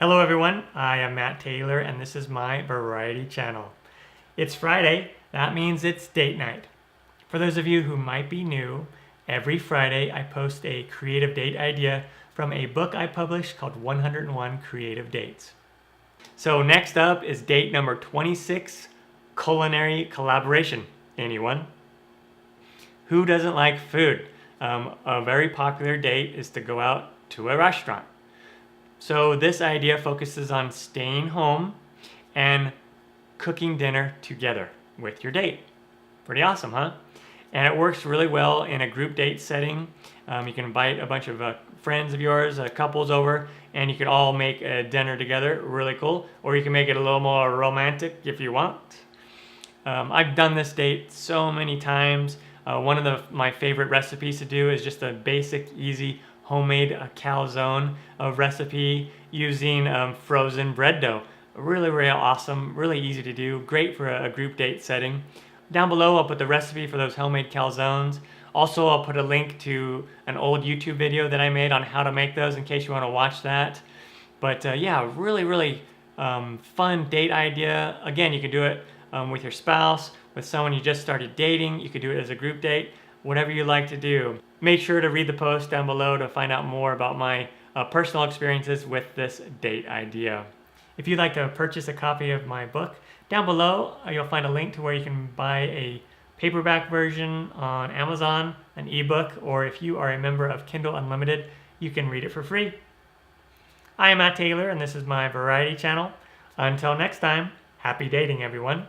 Hello everyone, I am Matt Taylor and this is my variety channel. It's Friday, that means it's date night. For those of you who might be new, every Friday I post a creative date idea from a book I published called 101 Creative Dates. So next up is date number 26, culinary collaboration. Anyone? Who doesn't like food? A very popular date is to go out to a restaurant. So this idea focuses on staying home and cooking dinner together with your date. Pretty awesome, huh? And it works really well in a group date setting. You can invite a bunch of friends of yours, couples over, and you could all make a dinner together. Really cool. Or you can make it a little more romantic if you want. I've done this date so many times. One of my favorite recipes to do is just a basic, easy, homemade calzone recipe using frozen bread dough. Really, really awesome, really easy to do, great for a group date setting. Down below I'll put the recipe for those homemade calzones. Also I'll put a link to an old YouTube video that I made on how to make those in case you want to watch that. But yeah, really, really fun date idea. Again, you can do it with your spouse, with someone you just started dating. You could do it as a group date, whatever you like to do. Make sure to read the post down below to find out more about my personal experiences with this date idea. If you'd like to purchase a copy of my book, down below you'll find a link to where you can buy a paperback version on Amazon, an ebook, or if you are a member of Kindle Unlimited, you can read it for free. I am Matt Taylor and this is my variety channel. Until next time, happy dating everyone.